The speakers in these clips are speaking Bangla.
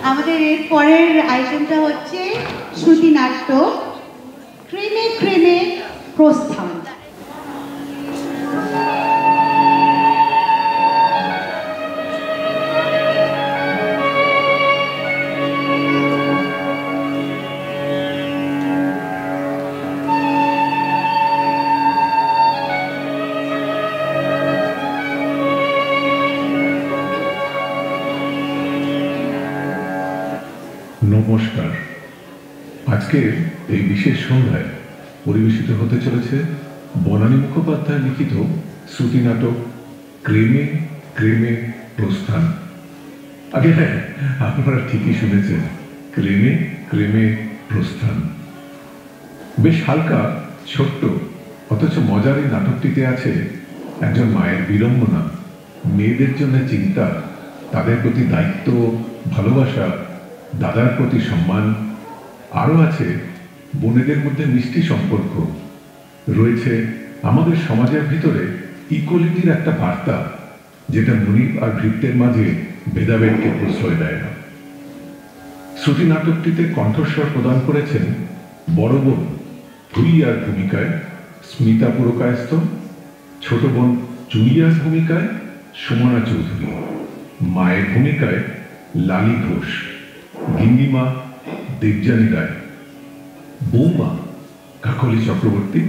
আমাদের এর পরের আইটেমটা হচ্ছে শ্রুতি নাট্য ক্রেমে ক্রেমে প্রস্থান। নমস্কার। আজকে এই বিশেষ সন্ধ্যায় পরিবেশিত হতে চলেছে বনানী মুখোপাধ্যায় লিখিত শ্রুতি নাটক ক্রেমে ক্রেমে প্রস্থান। আগে হ্যাঁ, আপনারা ঠিকই শুনেছেন, ক্রেমে ক্রেমে প্রস্থান। বেশ হালকা, ছোট্ট অথচ মজার এই নাটকটিতে আছে একজন মায়ের বিড়ম্বনা, মেয়েদের জন্য চিন্তা, তাদের প্রতি দায়িত্ব, ভালোবাসা, দাদার প্রতি সম্মান, আরও আছে বোনেদের মধ্যে মিষ্টি সম্পর্ক, রয়েছে আমাদের সমাজের ভিতরে ইকুয়ালিটির একটা বার্তা, যেটা মনিব আর ভৃত্যের মাঝে ভেদাভেদকে প্রশ্রয় দেয় না। শ্রুতি নাটকটিতে কণ্ঠস্বর প্রদান করেছেন বড় বোন ভুইয়ার ভূমিকায় স্মিতা পুরকায়স্থ, ছোট বোন জুলিয়ার ভূমিকায় সুমনা চৌধুরী, মায়ের ভূমিকায় লালি ঘোষ, গিন্নিমা দেবযানী রায়, বৌমা কাকলি চক্রবর্তী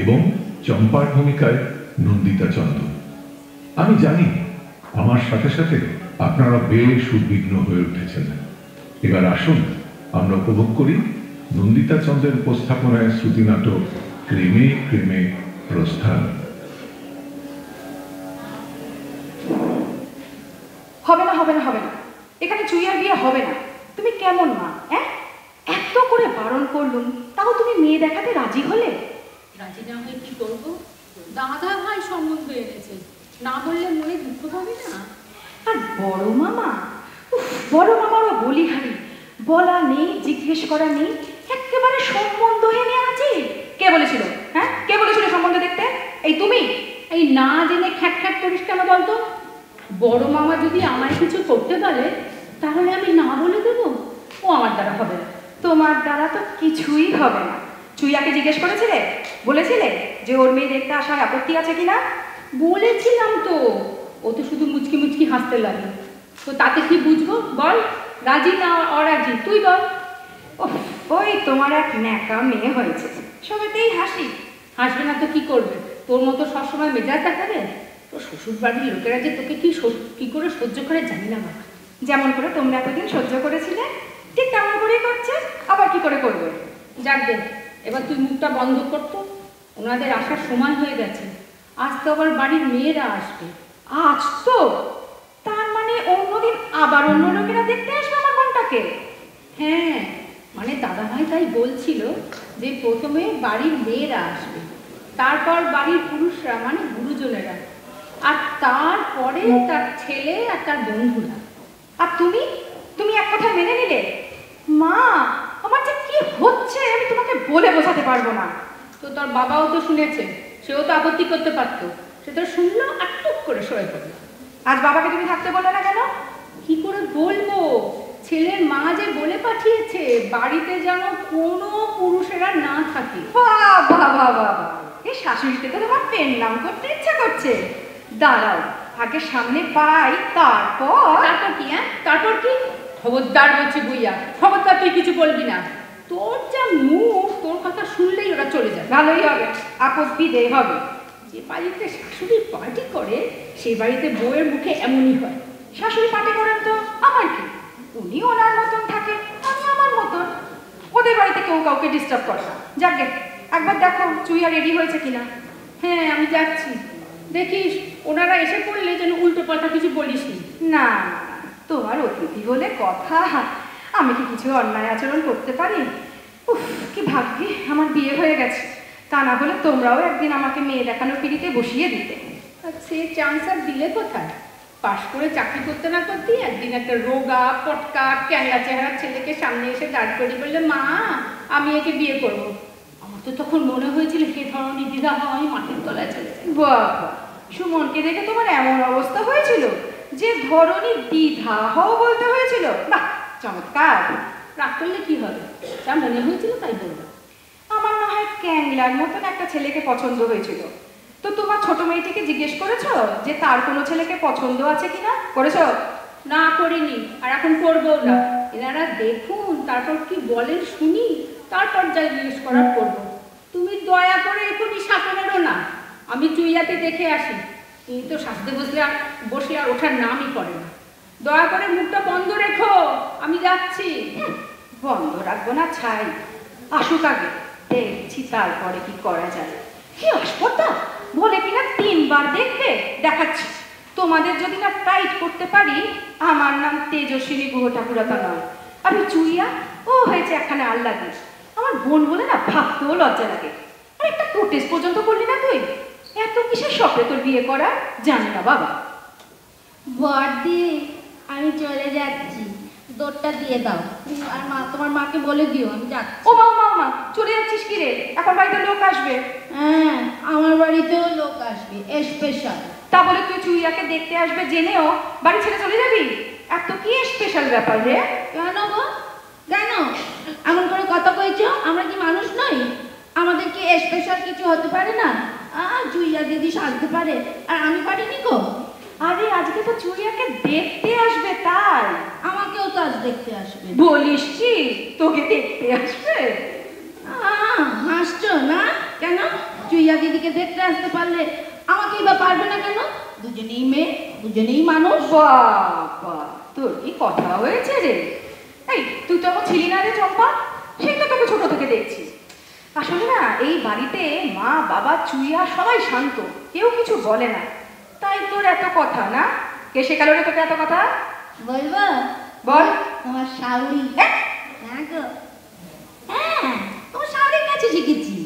এবং চম্পার ভূমিকায় নন্দিতা চন্দ্র। আমি জানি আমার সাথে সাথে আপনারা বেশ উদ্বিগ্ন হয়ে উঠেছেন। এবার আসুন আমরা উপভোগ করি নন্দিতা চন্দ্রের উপস্থাপনায় শ্রুতি নাটক ক্রেমে ক্রেমে প্রস্থান। হবে না হবে না হবে না, এখানে চুইয়ার বিয়ে হবে না। তুমি কেমন মা? এত করে বারণ করলুম, তাও তুমি মেয়ে দেখাতে রাজি হলে? রাজি না হয়ে কি করবো? দাদা ভাই সম্বন্ধ এনেছে, না বললে মনে দুঃখ পাবে না? আর বড় মামা, বড় মামারও বলি হারি, বলা নেই, জিজ্ঞেস করা নেই, একেবারে সম্বন্ধ এনে আছে। কে বলেছিল? কে বলেছিল সম্বন্ধ দেখতে? এই তুমি? এই না জেনে খ্যাট খ্যাট করিস কেন বলতো? বড় মামা যদি আমায় কিছু করতে পারে তাহলে আমি না বলে দেবো? ও আমার দ্বারা হবে না। তোমার দ্বারা তো কিছুই হবে না। চুইয়াকে জিজ্ঞেস করেছিলে? বলেছিলে যে ওর মেয়ে দেখতে আসার আপত্তি আছে কিনা? বলেছিলাম তো, ও তো শুধু মুচকি মুচকি হাসতে লাগে। তো তাতে কি বুঝবো বল? রাজি না অরাজি তুই বল। ওই তোমার এক ন্যাকা মেয়ে হয়েছে, সবেতেই হাসি। হাসবে না তো কি করবে? তোর মতো সবসময় মেজাজ দেখাবে? তোর শ্বশুর বাড়ির লোকেরা যে তোকে কি করে সহ্য করে জানি না বাবা। যেমন করে তোমরা এতদিন সহ্য করেছিলে ঠিক তেমন করেই করছে, আবার কি করে করবে? যাক দে, এবার তুই মুখটা বন্ধ করতো। ওনাদের আসার সময় হয়ে গেছে, আজ তো আবার বাড়ির মেয়েরা আসবে। আজ তো? তার মানে অন্যদিন আবার অন্য লোকেরা দেখতে আসবে আমার বোনটাকে? হ্যাঁ, মানে দাদা ভাই তাই বলছিল যে প্রথমে বাড়ির মেয়েরা আসবে, তারপর বাড়ির পুরুষরা মানে গুরুজনেরা, আর তারপরে তার ছেলে আর তার বন্ধুরা। আর তুমি তুমি এক কথা মেনে নিলে? মা, আমার যে কি হচ্ছে আমি তোমাকে বলে বোঝাতে পারবো না। তো তোর বাবাও তো শুনেছে, সেও তো আপত্তি করতে পারতো, সে তো শুনলো আর টুক করে সরে পড়লো। আজ বাবাকে তুমি থাকতে বললে না কেন? কি করে বলবো? ছেলের মা যে বলে পাঠিয়েছে বাড়িতে যেন কোনো পুরুষেরা না থাকে। বাবা বাবা, এই শাশুড়িকে তো তোমার পেন নাম করতে ইচ্ছা করছে। দাঁড়াও, আগে সামনে পাই, তারপর কি? তারপর কি? খবরদার বলছি বুইয়া, খবরদার তুই কিছু বলবি না। তোর যা মুখ, তোর কথা শুনলেই ওরা চলে যায়। ভালোই হবে, আপদ বিদেয় হবে। যে বাড়িতে শাশুড়ি পার্টি করে সেই বাড়িতে বউয়ের মুখে এমনই হয়। শাশুড়ি পার্টি করেন তো আমার কি? উনি ওনার মতন থাকে, আমি আমার মতন। ওদের বাড়িতে কেউ কাউকে ডিস্টার্ব করে না। যাকে একবার দেখো চুইয়া রেডি হয়েছে কিনা। হ্যাঁ, আমি যাচ্ছি। দেখিস ওনারা এসে পড়লে যেন উল্টো পাল্টা কিছু বলিস না। তোমার অতিথি বলে কথা, আমি কি কিছু অন্যায় আচরণ করতে পারি? উফ, কি ভাগ্যে আমার বিয়ে হয়ে গেছে, তা না হলে তোমরাও একদিন আমাকে মেয়ে দেখানোর পিড়িতে বসিয়ে দিতে। সে চান্স আর দিলে কোথায়? পাশ করে চাকরি করতে না করতেই একদিন একটা রোগা পটকা ক্যাংলা চেহারার ছেলেকে সামনে এসে দাঁড় করে বললে, মা আমি একে বিয়ে করব। আমার তো তখন মনে হয়েছিল হে ধরনের দিদা হয় মাটির তলায় চলে যায়। বাবা, সুমনকে দেখে তোমার এমন অবস্থা হয়েছিল যে ধরনী দ্বিধা হও বলতে হয়েছিল? বাহ, চমৎকার। রাগ করলে কি হবে? যা মনে হয়েছিল তাই বললাম। আমার না হয় ক্যাংলার মতন একটা ছেলেকে পছন্দ হয়েছিল, তো তোমার ছোট মেয়েটিকে জিজ্ঞেস করেছো যে তার কোনো ছেলেকে পছন্দ আছে কিনা? করেছো? না করিনি, আর এখন করবো না। এনারা দেখুন, তারপর কি বলেন শুনি, তারপর যা জিজ্ঞেস করার করবো। তুমি দয়া করে এখনই সাথে বেরো না, আমি চুইয়াকে দেখে আসি। তিনি তো সাজতে বসলে আর ওঠার নামই করে না। দয়া করে মুখটা বন্ধ রেখো, আমি যাচ্ছি। বন্ধ রাখবো না ছাই, আসুক আগে, দেখছি তারপরে কি করা যায়। কি অস্পর্ধা, বলে কিনা 3 বার দেখবে, দেখাচ্ছি। তোমাদের যদি না টাইট করতে পারি, আমার নাম তেজস্বিনী গুহ ঠাকুরতা নয়। আর ওই চুইয়া, ও হয়েছে একখানে আল্লাদি। আমার বোন বলে না ভাবতেও লজ্জা লাগে। আর একটা প্রোটেস্ট পর্যন্ত করলি না তুই? এত কিসের স্বপ্নে তোর বিয়ে করা? জানি না বাবা। বড়দি, আমি চলে যাচ্ছি, দৌড়টা দিয়ে দাও। আর তোমার মাকে বলে দিও আমি যাচ্ছি। ও মা, চলে যাচ্ছিস কি রে? এখন বাড়িতে লোক আসবে। হ্যাঁ, আমার বাড়িতেও লোক আসবে স্পেশাল। তা বলে তুই চুইয়াকে দেখতে আসবে জেনেও বাড়ি ছেড়ে চলে যাবি? এত কি স্পেশাল ব্যাপার রে? কেন গো, কেন এমন করে কথা কইছো? আমরা কি মানুষ নই? আমাদের কি স্পেশাল কিছু হতে পারে না? জুইয়া দিদি সাজতে পারে, আর আমি পারিনি গো। আরে আজকে তো চুইয়াকে দেখতে আসবে, তাই আমাকেও তো আজ দেখতে আসবে। বলিস কি তোকে দেখতে আসবে? হাসছো না কেন? জুইয়া দিদিকে দেখতে আসতে পারলে আমাকেই বা পারবে না কেন? দুজনেই মেয়ে, দুজনেই মানুষ। বাবা, তোর কি কথা হয়েছে রে? এই তুই তো আমার ছিলি না রে চম্পা, সেই তো তোকে ছোট থেকে দেখছি। আসলে না এই বাড়িতে মা বাবা চুইয়া সবাই শান্ত, কেউ কিছু বলে না, তাই তোর এত কথা না? কে শেখালো রে তোকে এত কথা? বলবো? বল। তোমার শাউরি। হ্যাঁ গো, হ্যাঁ তোমার শাউরির কাছে শিখেছি।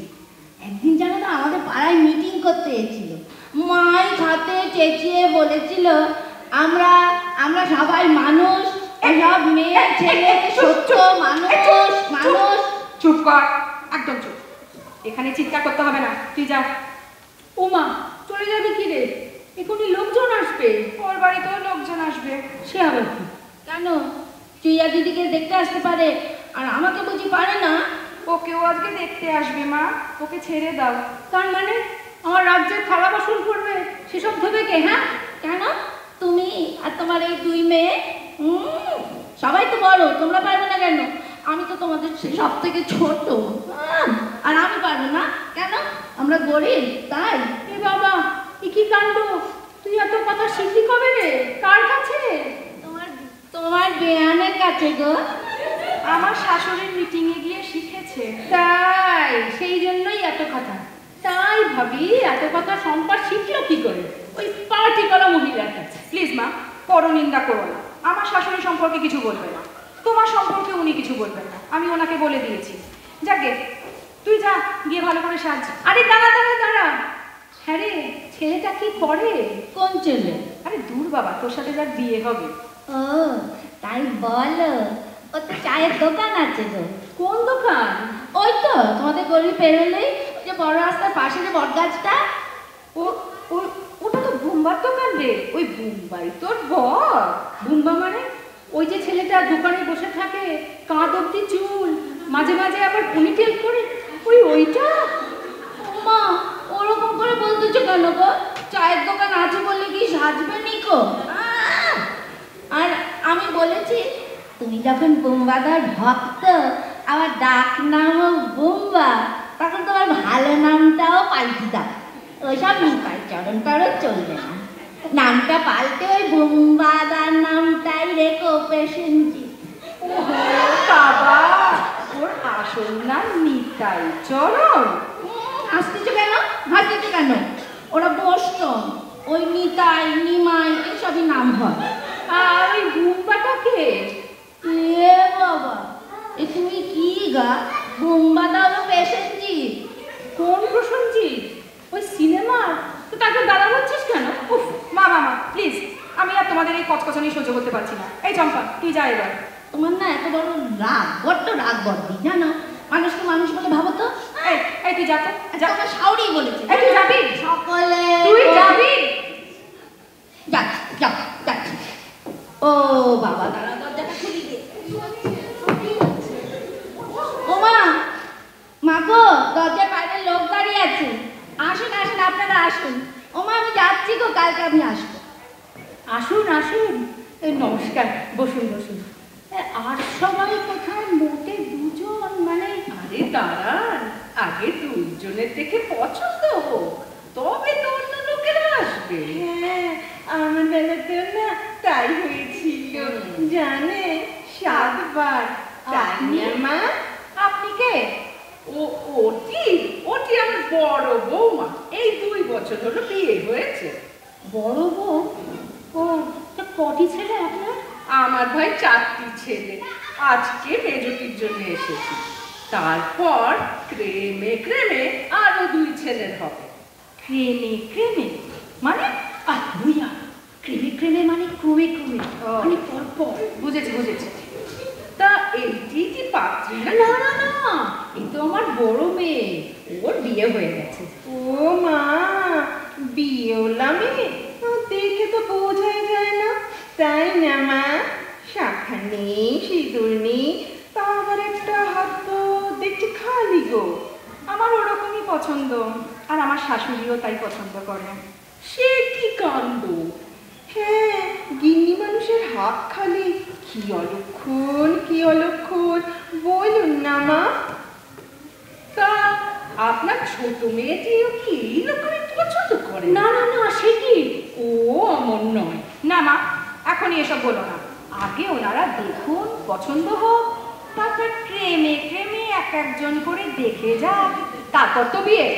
একদিন জানো তো আমাদের পাড়ায় মিটিং করতে এসেছিল, মাই হাতে চেঁচিয়ে বলেছিল আমরা আমরা সবাই মানুষ, সব মেয়ে ছেলে সত্য মানুষ মানুষ। চুপ কর, একদম চুপ। এখানে চিৎকার করতে হবে না, তুই যা। ওমা, চলে যাবে কি রে? এখনই লোকজন আসবে। ওর বাড়িতেও লোকজন আসবে। সে আবার কি? কেন? চুইয়া দিদিকে দেখতে আসতে পারে, আর আমাকে বুঝি পারে না? ওকেও আজকে দেখতে আসবে মা, ওকে ছেড়ে দাও। তার মানে আমার রাজ্যের থালা বাসন করবে, সেসব ধোবে কে? হ্যাঁ, কেন? তুমি আর তোমার এই 2 মেয়ে? সবাই তো বড়, তোমরা পারবে না কেন? আমি তো তোমাদের সব থেকে ছোট, আর আমি পারবো না কেন? আমরা গরিব তাই। এ বাবা, এ কি কাণ্ড! তুই এত কথা শিখলি কবে রে? কার কাছে? তোমার তোমার বেয়ানের কাছে গো। আমার শাশুড়ির মিটিংয়ে গিয়ে শিখেছে। তাই, সেই জন্যই এত কথা। তাই ভাবি এত কথা সম্পাদ শিখলো কি করে? ওই পার্টি করা মহিলার কাছে। প্লিজ মা, পরনিন্দা করো না। আমার শাশুড়ি সম্পর্কে কিছু বলবে না, তোমার সম্পর্কে উনি কিছু বলবেন না, আমি ওনাকে বলে দিয়েছি। যাকে তুই যা, গিয়ে ভালো করে সাজ। আরে দাঁড়া দাঁড়া দাঁড়া, হ্যাঁ রে, ছেলেটা কি করে? কোন ছেলে? আরে দূর বাবা, তোর সাথে যার বিয়ে হবে। ও তাই বলো, ও তো চায়ের দোকান আছে গো। কোন দোকান? ওই তো তোমাদের গলি পেরোলেই ওই যে বড় রাস্তার পাশে যে বট গাছটা। ওটা তো বুম্বার দোকান রে। ওই বুম্বাই তোর বর? বুম্বা মানে? ওই যে ছেলেটা দোকানে বসে থাকে, কাঁধ অব্দি চুল, মাঝে মাঝে আবার পনিটেল করে, ওইটা? মা, ওরকম করে বলতেছো কেন গো? চায়ের দোকান আছে বলে কি সাজবে নিকো? আর আমি বলেছি তুমি যখন বুম্বাদার ভক্ত, আমার ডাক নামও বুম্বা, তখন তোমার ভালো নামটাও পাল্টে দাও। ওইসব নিপাই চরণ টরণ চলবে না, নামটা পাল্টে ওই বুম্বাদার নামটাই রেখো পেশেন্টি। বাবা, ওর আসল নাম নিতাই চরণ। হাসতেছো কেন? হাসতেছো কেন? ওরা বসতন, ওই নিতাই নিমাই এসবই নাম হয়। আর ওই বুম্বাটা কে? এ বাবা, এ তুমি কি গা? বুম্বাদা হলো পেশেন্টজিৎ। কোন প্রসঞ্জিৎ? ওই সিনেমার? তো তাকে দাদা বলছিস কেন? উফ মা, প্লিজ, আমি আর তোমাদের এই কচকচানি সহ্য করতে পারছি না। এই চম্পা, তুই যা এবার। তোমার না এত বড় রাগ, বড্ড রাগ বড়দি, জানো? মানুষকে মানুষ বলে ভাবো তো। এই তুই যা তো, যা। তোমার শাউরি বলেছে। এই তুই যাবি? সকলে তুই যাবি? যাচ্ছি। ও বাবা, দাঁড়া, দরজাটা খুলি দে। ওমা, মা গো, দরজার বাইরে লোক দাঁড়িয়ে আছে। আসুন আসুন, আপনারা আসুন। ওমা, আমি যাচ্ছি গো, কালকে আমি আসবো। আসুন আসুন, নমস্কার, বসুন বসুন। আর সবাই কোথায়? মোটে দুজন, মানে? আরে দাঁড়ান, আগে দুজনের দেখে পছন্দ হোক, তবে তো অন্য লোকেরা আসবে। হ্যাঁ, আমার বেলাতেও না তাই হয়েছিল, জানে, 7 বার। তাই না মা? আপনি কে? ওটি ওটি আমার বড় বৌমা, এই 2 বছর হলো বিয়ে হয়েছে। বড় বউ? ও, তা কটি ছেলে আপনার? আমার ভাই 4টি ছেলে, আজকে মেজটির জন্য এসেছি। তারপর ক্রেমে ক্রেমে আরো 2 ছেলের হবে। ক্রেমে ক্রেমে মানে? বুঝা, ক্রেমে ক্রেমে মানে ক্রমে ক্রমে, মানে পরপর। বুঝেছি বুঝেছি। তা এইটি কি পাত্রী? না না না না, এই তো আমার বড় মেয়ে, ওর বিয়ে হয়ে গেছে। ও মা, বিয়েওলা মেয়ে? দেখে তো বোঝাই যায় না, তাই না মা? শাখা নেই, সিঁদুর নেই, তা আবার একটা হাত তো দেখছি খালি গো। আমার ওরকমই পছন্দ, আর আমার শাশুড়িও তাই পছন্দ করে। সে কি কাণ্ড! হ্যাঁ, গিন্নি মানুষের হাত খালি, কি অলক্ষণ, কি অলক্ষণ, বলুন না মা। তা আপনার ছোট মেয়েটিও কি এইরকমই পছন্দ করে? না না না, সে কি, ও অমন নয়। না মা, এখনই এসব বলো না। আগে ওনারা দেখুন, পছন্দ হোক, তারপর ক্রেমে ক্রেমে এক একজন করে দেখে যাক, তারপর তো বিয়ে।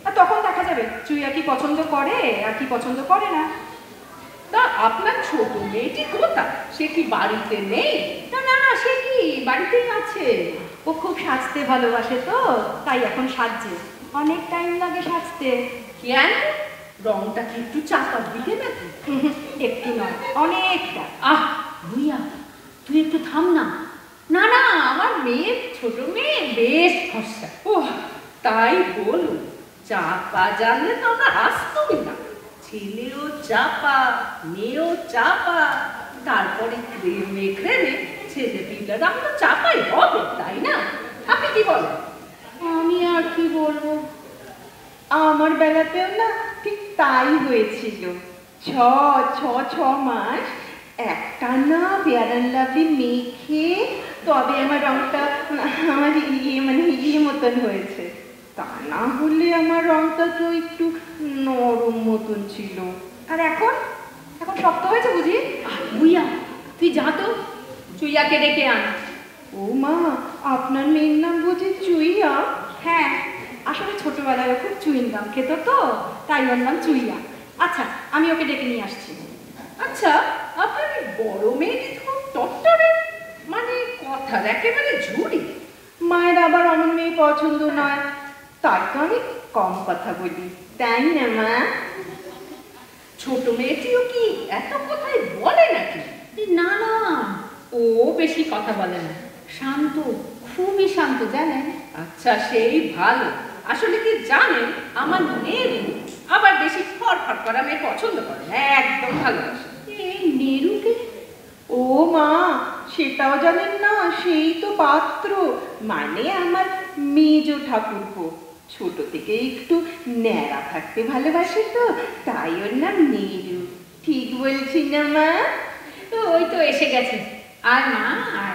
আর তখন দেখা যাবে চুইয়া কি পছন্দ করে আর কি পছন্দ করে না। তা আপনার ছোট মেয়েটি কোথায়? সে কি বাড়িতে নেই? না না না, সে কি বাড়িতেই আছে। ও খুব সাজতে ভালোবাসে তো, তাই এখন সাজছে। অনেক টাইম লাগে সাজতে। কেন? রংটা কি একটু চাপার দিকে নাকি? একটু নয়, অনেকটা। ভুইয়া, তুই একটু থাম না। না না, আমার মেয়ে, ছোট মেয়ে বেশ ফর্সা। ও, তাই বলুন, চাপা জানলে তো আমরা আসতই না। ছেলেও চাপা, মেয়েও চাপা, তারপরে ক্রেমে ক্রেমে ছেলে পিলার আমরা চাপাই হবে, তাই না? আপনি কি বলেন? আমি আর কি বলবো, আমার বেলাতেও না ঠিক তাই হয়েছিল। ছ মাস একটানা ফেয়ার লাভলি মেখে তবে আমার রংটা আমার ইয়ে মতন হয়েছে। তা না হলে আমার রংটা তো একটু নরম মতন ছিল। আর এখন এখন শক্ত হয়েছে বুঝি? ভুইয়া, তুই যা তো, চুইয়াকে ডেকে আন। ও মা, আপনার মেয়ের নাম বুঝি চুইয়া? হ্যাঁ, আসলে ছোটবেলায় ও খুব চুইংগাম খেত তো, তাই ওর নাম চুইয়া। আচ্ছা, আমি ওকে ডেকে নিয়ে আসছি। আচ্ছা, আপনার এই বড় মেয়েটি খুব টট্টরে, মানে কথার একেবারে ঝুড়ি। মায়ের আবার অমন মেয়ে পছন্দ নয়, তাই তো আমি কম কথা বলি, তাই না মা? ছোট মেয়েটিও কি এত কথাই বলে নাকি? না না, ও বেশি কথা বলে না, শান্ত, খুবই শান্ত, জানেন? আচ্ছা, সেই ভালো। আসলে কি জানেন, আমার নেরু আবার বেশি ফরফর করা মেয়ে পছন্দ করে না, একদম ভালোবাসে। এই নেরুকে? ও মা, সেটাও জানেন না? সেই তো পাত্র, মানে আমার মেজ ঠাকুরপো। ছোট থেকে একটু ন্যাড়া থাকতে ভালোবাসে তো, তাই ওর নাম নেরু। ঠিক বলছি না মা? ওই তো এসে গেছে। আর মা, আর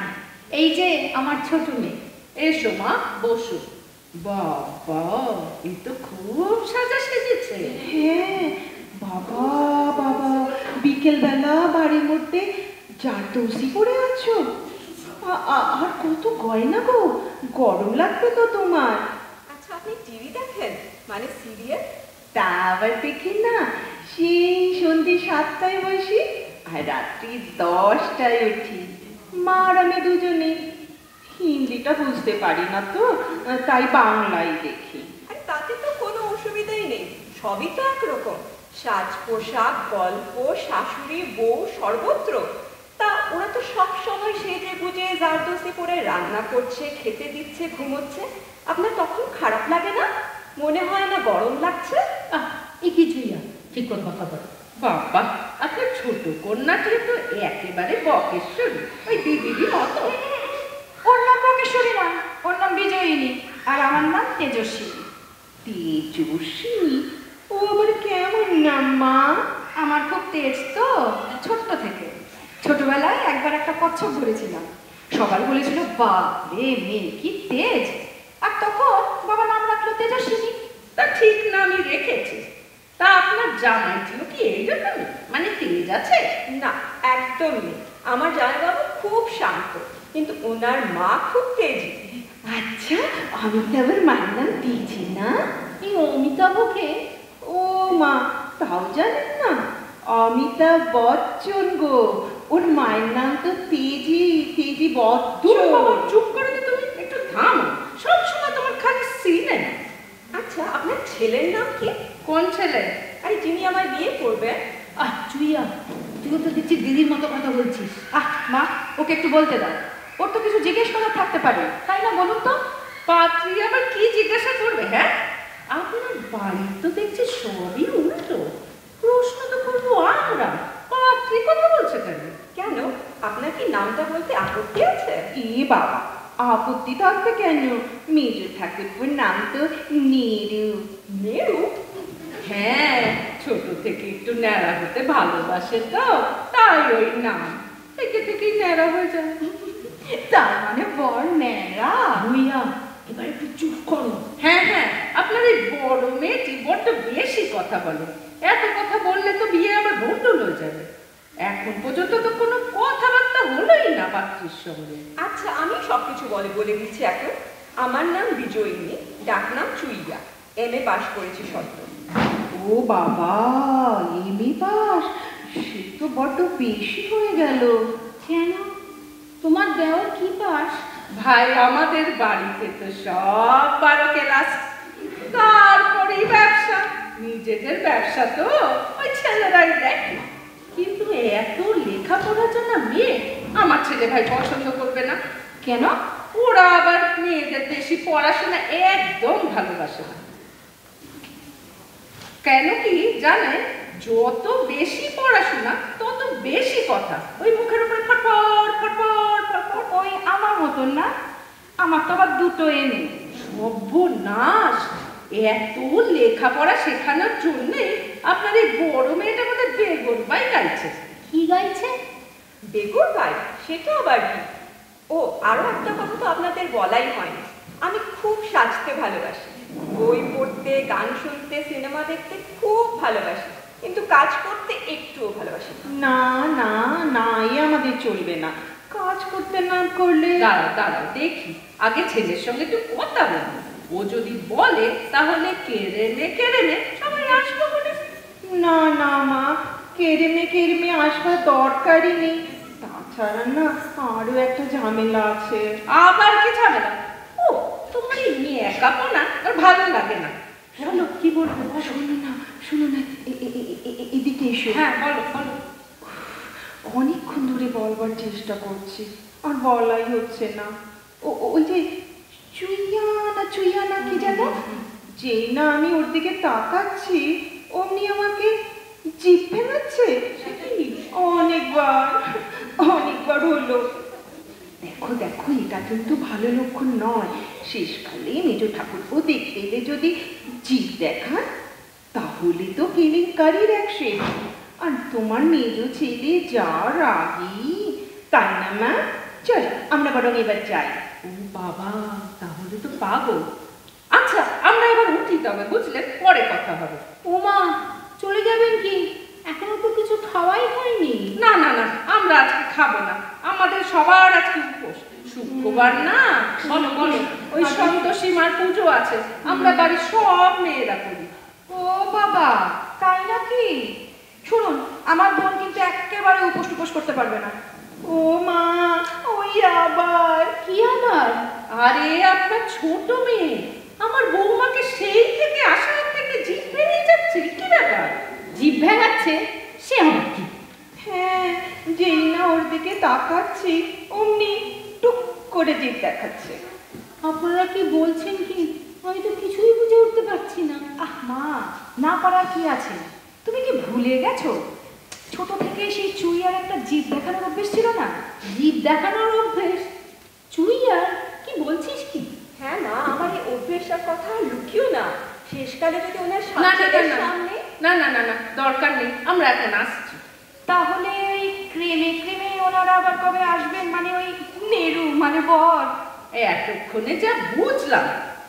এই যে আমার ছোট মেয়ে, এসো মা, বসো। বাবা, এই তো খুব সাজা সেজেছে। হ্যাঁ বাবা, বাবা, বিকেলবেলা বাড়ির মধ্যে জারদৌসি পরে আছো, আর কত গয়না গো, গরম লাগবে তো তোমার। আচ্ছা, আপনি টিভি দেখেন, মানে সিরিয়াল? তা আবার দেখি না, সেই সন্ধ্যে 7টায় বসি আর রাত্রি 10টায় উঠি। মা আর আমি দুজনে। হিন্দিটা বুঝতে পারি না তো, তাই বাংলায় দেখি। আর তাতে তো কোনো অসুবিধাই নেই, সবই তো একরকম। সাজ পোশাক, গল্প, শাশুড়ি বউ সর্বত্র। তা ওরা তো সব সময় সেজে গুজে জারদস্তি করে রান্না করছে, খেতে দিচ্ছে, ঘুমোচ্ছে। আপনার তখন খারাপ লাগে না? মনে হয় না গরম লাগছে? এই কিছুই না, ঠিক করে কথা বল। বাবা, আপনার ছোট কন্যাটি তো একেবারে বকেশ্বরী, ওই দিদিরই মতো। ওর নাম বকেশ্বরী না, ওর নাম বিজয়িনী, আর আমার নাম তেজস্বিনী। তেজস্বিনী? ও আবার কেমন নাম মা? আমার খুব তেজ তো ছোট্ট থেকে। ছোটবেলায় একবার একটা কচ্ছপ ধরেছিলাম, সবাই বলেছিল বাপরে মেয়ে কি তেজ, আর তখন বাবা নাম রাখলো তেজস্বিনী। তা ঠিক নামই রেখেছে। তা আপনার জামাইটিও কি এইরকম, মানে তেজ আছে? না, একদম নেই। আমার জামাইবাবু খুব শান্ত, কিন্তু ওনার মা খুব তেজি। আচ্ছা, অমিতাভের মায়ের নাম তেজি না? এই অমিতাভকে? ও মা, তাও জানেন না? অমিতাভ বচ্চন গো, ওর মায়ের নাম তো তেজি, তেজি দূর বাবা, বচ্চন। চুপ করে তো তুমি, একটু থামো। সবসময় তোমার খালি সিনেমা। আচ্ছা, আপনার ছেলের নাম কি? কোন ছেলে? আরে যিনি আমার বিয়ে করবেন। চুইয়া, তুই তো দেখছি দিদির মতো কথা বলছিস। মা, ওকে একটু বলতে দাও, ওর তো কিছু জিজ্ঞেস করার থাকতে পারে, তাই না বলুন তো? পাত্রী আবার কি জিজ্ঞাসা করবে? হ্যাঁ, আপনার বাড়ি তো দেখছি সবই উল্টো। প্রশ্ন তো করবো আমরা, পাত্রী কথা বলছে কেন? কেন, আপনার কি নামটা বলতে আপত্তি আছে? এ বাবা, আপত্তি থাকবে কেন? মেজর ঠাকুরপুর নাম তো নেরু। মেরু? হ্যাঁ, ছোট থেকে একটু ন্যাড়া হতে ভালোবাসে তো, তাই ওই নাম থেকে থেকেই ন্যাড়া হয়ে যায়। তার মানে বর ন্যাড়া? ভুইয়া, এবার একটু চুপ করো। হ্যাঁ হ্যাঁ, আপনার এই বড় মেয়েটি বড্ড বেশি কথা বলে। এত কথা বললে তো বিয়ে আবার ভণ্ডুল হয়ে যাবে। এখন পর্যন্ত তো কোনো কথাবার্তা হলোই না পাত্রীর সঙ্গে। আচ্ছা, আমি সবকিছু বলে দিচ্ছি এখন। আমার নাম বিজয়িনী, ডাক নাম চুইয়া। MA পাশ করেছি সদ্য। ও বাবা, এমএ পাস? সে তো বড্ড বেশি হয়ে গেল। কেন, তোমার দেওয়ার কি পাস? ভাই, আমাদের বাড়িতে তো সব 12 ক্লাস, তারপরেই ব্যবসা। নিজেদের ব্যবসা তো ওই ছেলেরাই দেখে। কিন্তু এত লেখাপড়ার জন্য মেয়ে আমার ছেলে ভাই পছন্দ করবে না। কেন? ওরা আবার মেয়েদের বেশি পড়াশোনা একদম ভালোবাসে না। কেন কি জানে, যত বেশি পড়াশোনা তত বেশি কথা, ওই মুখের উপরে ফটফট ফটফট ফটফট। ওই আমার মতন না, আমার তো আবার দুটো এনে। সর্বনাশ! এত লেখাপড়া শেখানোর জন্যে আপনার এই বড় মেয়েটা মধ্যে বেগর বাই গাইছে। কি গাইছে? বেগুর ভাই? সেটা আবার কি? ও, আরো একটা কথা তো আপনাদের বলাই হয়নি। আমি খুব সাজতে ভালোবাসি, বই পড়তে, গান শুনতে, সিনেমা দেখতে খুব ভালোবাসি, কিন্তু কাজ করতে একটুও ভালোবাসি না। না না না, এ আমাদের চলবে না। কাজ করতে না করলে। দাঁড়াও দাঁড়াও, দেখি আগে ছেলের সঙ্গে একটু কথা বলবো। ও যদি বলে তাহলে কেড়ে নে সবাই আসবো বলে। না না মা, কেড়েমে আসবার দরকারই নেই। তাছাড়া না, আরো একটা ঝামেলা আছে। আবার কি ঝামেলা? ও, তোমার এই মেয়ে একাপনা আর ভালো লাগে না। বলো, কি বলবো? শোনো না, এদিকে এসো। হ্যাঁ, বলো বলো। অনেকক্ষণ ধরে বলবার চেষ্টা করছি, আর বলাই হচ্ছে না। ওই যে চুইয়া না কি যেন, যেই না আমি ওর দিকে তাকাচ্ছি অমনি আমাকে জিভ ফেলাচ্ছে। অনেকবার হলো। দেখো, এটা কিন্তু ভালো লক্ষণ নয়। শেষকালে মেজ ঠাকুরপো দেখতে এলে যদি জিভ দেখান, তাহলে তো কেলেঙ্কারির এক শেষ। আর তোমার মেজ ছেলে যা রাগী, তাই না মা? চল, আমরা বরং এবার যাই। ও বাবা, তাহলে তো পাগল। আচ্ছা, আমরা এবার উঠি তবে, বুঝলেন? পরে কথা হবে। ওমা, চলে যাবেন কি? এখনো তো কিছু খাওয়াই হয়নি। না না না, আমরা আজকে খাবো না। আমাদের সবার আজকে উপোস। শুক্রবার না? বলো বলো, ওই সন্তোষী মার পুজো আছে, আমরা বাড়ির সব মেয়েরা করি। ও বাবা, তাই নাকি? শুনুন, আমার বোন কিন্তু একেবারে উপোস টুপোস করতে পারবে না। ও মা, ওই আবার কি আবার? আরে, আপনার ছোট মেয়ে আমার বৌমাকে সেই থেকে আসার থেকে জিভ বেরিয়ে যাচ্ছে, কি ব্যাপার? জিভ ভেঙাচ্ছে? সে আমার কি? হ্যাঁ, যেই না ওর দিকে তাকাচ্ছি অমনি টুক করে জিভ দেখাচ্ছে। আপনারা কি বলছেন কি? আমি তো কিছুই বুঝে উঠতে পারছি না। মা, না পারার কি আছে? তুমি কি ভুলে গেছো ছোট থেকে সেই চুইয়ার একটা জিভ দেখানোর অভ্যেস ছিল না? জীব দেখানোর অভ্যেস? চুইয়ার? কি বলছিস কি? হ্যাঁ মা, আমার এই অভ্যেসটার কথা লুকিও না। শেষকালে যদি ওনার না না সামনে না না না না না, দরকার নেই, আমরা এখন আসছি। তাহলে ওই ক্রেমে ক্রেমে ওনারা আবার কবে আসবেন? মানে ওই নেরু মানে বর। এতক্ষণে যা বুঝলাম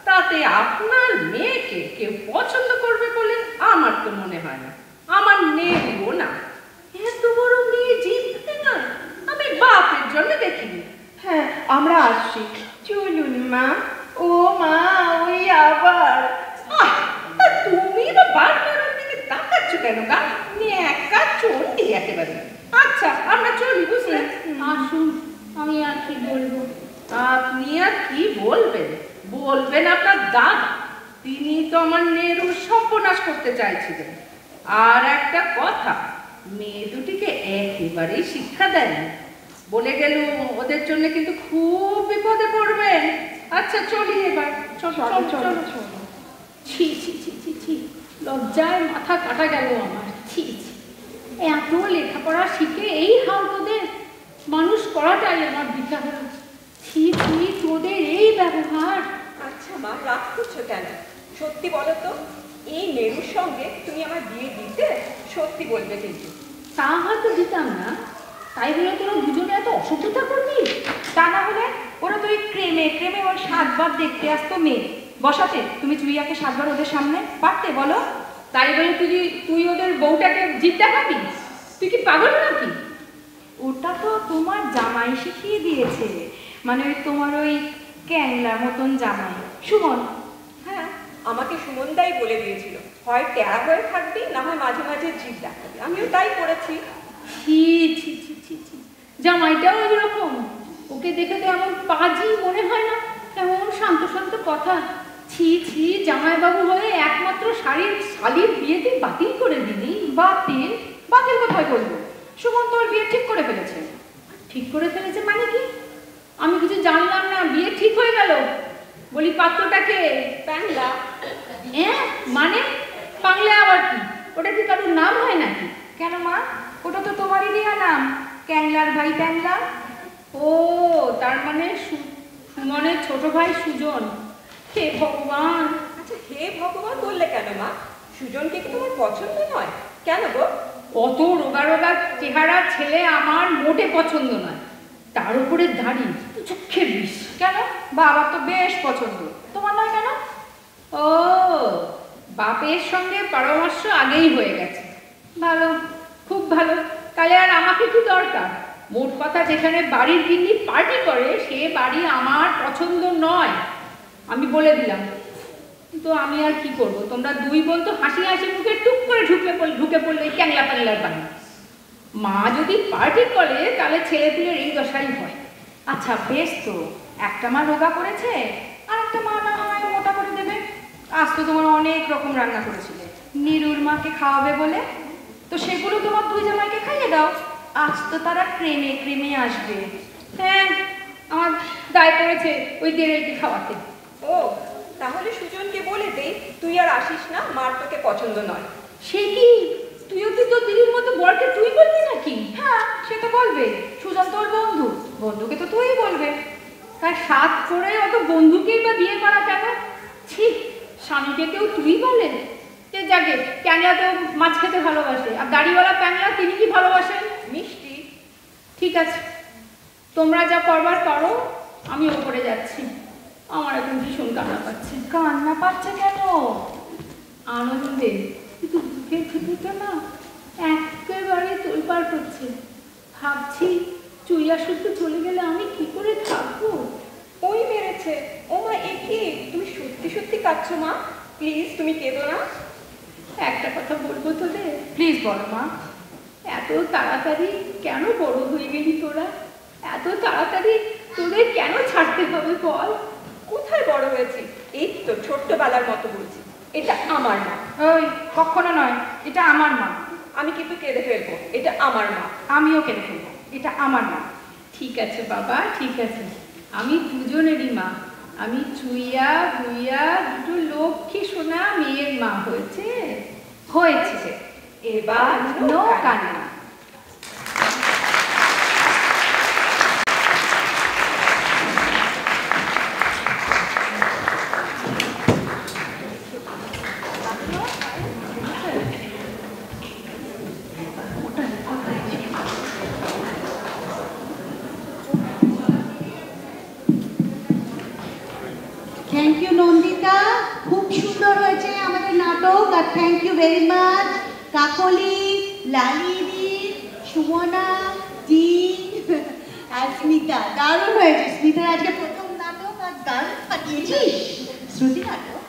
তাতে আপনার মেয়েকে কেউ পছন্দ করবে বলে আমার তো মনে হয় না। আমার নেবো না, এত বড় মেয়ে জিততে না, আমি বাপের জন্য দেখিনি। হ্যাঁ, আমরা আসছি, চলুন মা। ও মা, ওই আবার। তুমি বা বারবার ওর দিকে তাকাচ্ছ কেন গা? একা চন্ডি একেবারে। আচ্ছা, আমরা চলি, বুঝলেন? আসুন, আমি আর কি বলবো। আপনি আর কি বলবেন? বলবেন আপনার দাদা, তিনি তো আমার নেরুর সর্বনাশ করতে চাইছিলেন। আর একটা কথা, মেয়ে দুটিকে একেবারেই শিক্ষা দেন, বলে গেল ওদের জন্য কিন্তু খুব বিপদে পড়বেন। আচ্ছা চলি এবার, চলো চলো চলো। ছি ছি ছি ছি ছি, লজ্জায় মাথা কাটা গেল আমার। ছি ছি, এত লেখাপড়া শিখে এই হাল তোদের, মানুষ করাটাই আমার বৃথা হলো। ছি ছি, তোদের এই ব্যবহার। আচ্ছা মা, রাগ করছো কেন? সত্যি বলো তো, এই মেরুর সঙ্গে তুমি আমার বিয়ে দিতে? সত্যি বলবে কিন্তু। তা হয়তো দিতাম না, তাই বলে তোরা দুজনে এত অসভ্যতা করবি? তা না হলে ওরা তো ওই ক্রেমে ক্রেমে ওর 7 বার দেখতে আসতো মেয়ে বসাতে। তুমি চুইয়াকে 7 বার ওদের সামনে পারতে বলো? তাই বলে তুই ওদের বউটাকে জিদ দেখাবি? তুই কি পাগল নাকি? ওটা তো তোমার জামাই শিখিয়ে দিয়েছে, মানে ওই তোমার ওই ক্যাংলার মতন জামাই সুমন। হ্যাঁ, আমাকে সুমনদাই বলে দিয়েছিল, হয় ট্যাগ হয়ে থাকবি, না হয় মাঝে মাঝে জিভ দেখাবি। আমিও তাই করেছি। ছি ছি ছি ছি ছি, জামাইটাও এরকম? ওকে দেখে তো এমন পাজি মনে হয় না, কেমন শান্ত শান্ত কথা। ছি ছি, জামাইবাবু হয়ে একমাত্র শালির বিয়েতে বাতিল করে দিলি? বাতিল? বাতিল কোথায় করবো? সুমন তোর বিয়ে ঠিক করে ফেলেছে। ঠিক করে ফেলেছে মানে কি? আমি কিছু জানলাম না, বিয়ে ঠিক হয়ে গেল? বলি পাত্রটাকে? প্যাংলা। হ্যাঁ মানে? পাগলা আবার কি? ওটা কি কারোর নাম হয় নাকি? কেন মা, ওটা তো তোমারই দেয়া নাম, ক্যাংলার ভাই প্যাংলা। ও, তার মানে সুমনের ছোট ভাই সুজন। হে ভগবান! আচ্ছা, হে ভগবান বললে কেন মা? সুজনকে কি তোমার পছন্দ নয়? কেন গো? অত রোগা রোগা চেহারা ছেলে আমার মোটে পছন্দ নয়, তার উপরে দাড়ি, চোখের বিষ। কেন? বাবার তো বেশ পছন্দ, তোমার নয় কেন? ও, বাপের সঙ্গে পরামর্শ আগেই হয়ে গেছে। ভালো, খুব ভালো। তাহলে আর আমাকে কি দরকার? মোট কথা, যেখানে বাড়ির গিন্নি পার্টি করে সে বাড়ি আমার পছন্দ নয়, আমি বলে দিলাম। তো আমি আর কি করব? তোমরা দুই বোন তো হাসি হাসি মুখে টুক করে ঢুকে পড়লে ক্যাংলা প্যাংলার বাড়ি। মা যদি পার্টি করে তাহলে ছেলেপুলের এই দশাই হয়। আচ্ছা বেশ, তো একটা মা রোগা করেছে, আর একটা মা না হয় মোটা করে দেবে। আজ তো তোমার অনেক রকম রান্না করেছিলে নিরুর মাকে খাওয়াবে বলে, তো সেগুলো তোমার দুই জামাইকে খাইয়ে দাও। আজ তো তারা ক্রেমে ক্রেমে আসবে। হ্যাঁ, আমার দায় পড়েছে ওই দেরেলকে খাওয়াতে। ও, তাহলে সুজনকে বলে দেই তুই আর আসিস না, মার তোকে পছন্দ নয়। সে কি? তুইও কি তোর দিদির মতো বরকে তুই বলবি নাকি? হ্যাঁ, সে তো বলবে, সুজন তোর বন্ধু, বন্ধুকে তো তুই বলবে। তাই সাত করে অত বন্ধুকেই বা বিয়ে করা কেন? ছি, স্বামীকে কেউ তুই বলে? যে যাকে, প্যাংলা তো মাছ খেতে ভালোবাসে, আর দাড়িওয়ালা প্যাংলা তিনি কি ভালোবাসেন? মিষ্টি। ঠিক আছে, তোমরা যা করবার করো, আমি ওপরে যাচ্ছি। আমার এখন ভীষণ কান্না পাচ্ছে। কান্না পাচ্ছে কেন? আনন্দে, কিন্তু বুকের ভেতরটা না একেবারে তোলপাড় করছে। ভাবছি চুইয়া শুদ্ধ চলে গেলে আমি কি করে থাকবো? ওই মেরেছে। ও মা, এ কি? তুমি সত্যি সত্যি কাঁদছো মা? প্লিজ তুমি কেঁদো না। একটা কথা বলবো তোদের? প্লিজ বলো মা। এত তাড়াতাড়ি কেন বড় হয়ে গেলি তোরা? এত তাড়াতাড়ি তোদের কেন ছাড়তে হবে বল? কোথায় বড় হয়েছি? এই তো ছোট্টবেলার মতো বলছি, এটা আমার মা। ওই, কখনো নয়, এটা আমার মা। আমি কিন্তু কেঁদে ফেলবো, এটা আমার মা। আমিও কেঁদে ফেলবো, এটা আমার মা। ঠিক আছে বাবা, ঠিক আছে, আমি দুজনেরই মা। আমি চুইয়া ভুইয়া দুটো লক্ষ্মী সোনা মেয়ের মা হয়েছে। হয়েছে, এবার নো কান্না। থ্যাংক ইউ নন্দিতা, খুব সুন্দর হয়েছে আমাদের নাটক। আর থ্যাংক ইউ ভেরি মাচ কাকলি, লালিদি, সুমনা, জিন আর স্মিতা। দারুণ হয়েছে। স্মিতার আজকে প্রথম নাটক আর দারুণ পাঠিয়েছিস। শ্রুতি নাটক